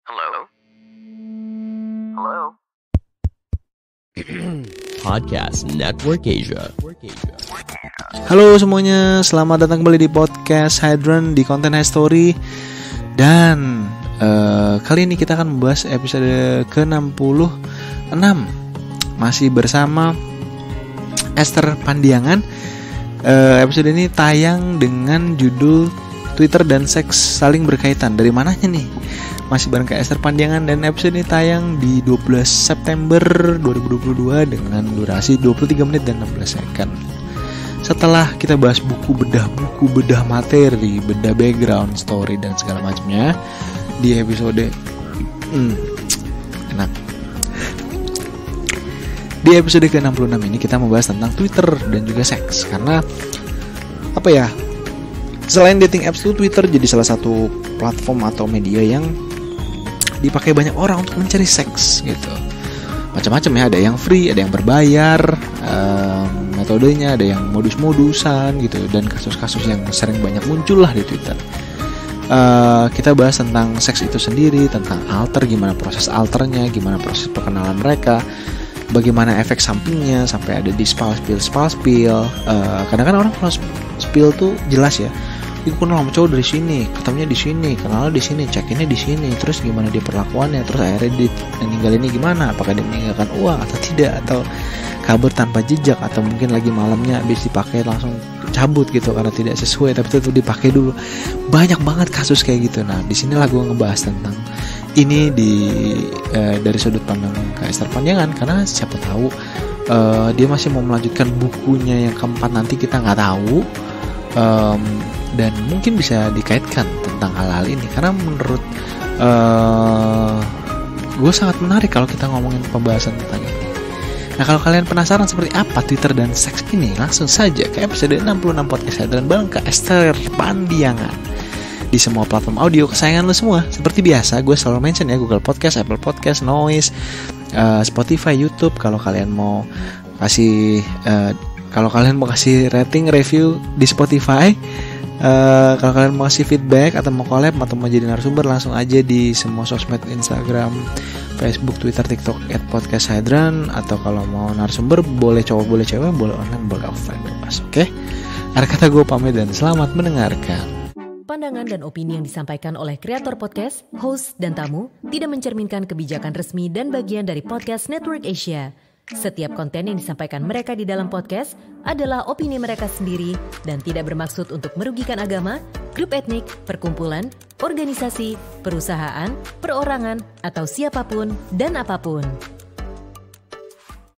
Hello? Hello? Podcast Network Asia. Halo semuanya, selamat datang kembali di podcast Hydran di konten High Story. Dan kali ini kita akan membahas episode ke-66. Masih bersama Esther Pandiangan. Episode ini tayang dengan judul Twitter dan seks saling berkaitan. Dari mananya nih? Masih bareng Kak Esther Pandiangan, dan episode ini tayang di 12 September 2022 dengan durasi 23 menit dan 16 second. Setelah kita bahas buku, bedah materi, bedah background, story dan segala macamnya di episode enak. Di episode ke-66 ini kita membahas tentang Twitter dan juga seks. Karena apa ya? Selain dating apps tuh, Twitter jadi salah satu platform atau media yang dipakai banyak orang untuk mencari seks gitu. Macam-macam ya, ada yang free, ada yang berbayar, metodenya ada yang modus-modusan gitu, dan kasus-kasus yang sering banyak muncul lah di Twitter. Kita bahas tentang seks itu sendiri, tentang alter, gimana proses alternya, gimana proses perkenalan mereka, bagaimana efek sampingnya sampai ada di spill. Kadang-kadang orang kalau spill tuh jelas ya, itu kenal sama cowok dari sini, ketemunya di sini, kenal di sini, check-innya di sini, terus gimana dia perlakuannya, terus akhirnya dia ninggalinnya gimana, apakah dia meninggalkan uang atau tidak, atau kabur tanpa jejak, atau mungkin lagi malamnya habis dipakai langsung cabut gitu karena tidak sesuai, tapi tetap dipakai dulu. Banyak banget kasus kayak gitu. Nah, di sinilah gue ngebahas tentang ini dari sudut pandang Kak Esther Pandiangan, karena siapa tahu dia masih mau melanjutkan bukunya yang keempat nanti, kita nggak tahu. Dan mungkin bisa dikaitkan tentang hal-hal ini, karena menurut gue sangat menarik kalau kita ngomongin pembahasan tentang ini. Nah, kalau kalian penasaran seperti apa Twitter dan seks ini, langsung saja ke episode 66 podcast Hydran bareng Kak Esther Pandiangan di semua platform audio kesayangan lo semua. Seperti biasa, gue selalu mention ya, Google Podcast, Apple Podcast, Noise, Spotify, YouTube. Kalau kalian mau kasih rating, review di Spotify, kalau kalian mau kasih feedback atau mau collab atau mau jadi narasumber, langsung aja di semua sosmed, Instagram, Facebook, Twitter, TikTok @podcasthydran. Atau kalau mau narasumber, boleh cowok, boleh cewek, boleh online, boleh offline, bebas. Oke? Akhir kata gue pamit dan selamat mendengarkan. Pandangan dan opini yang disampaikan oleh kreator podcast, host, dan tamu tidak mencerminkan kebijakan resmi dan bagian dari Podcast Network Asia. Setiap konten yang disampaikan mereka di dalam podcast adalah opini mereka sendiri dan tidak bermaksud untuk merugikan agama, grup etnik, perkumpulan, organisasi, perusahaan, perorangan, atau siapapun dan apapun.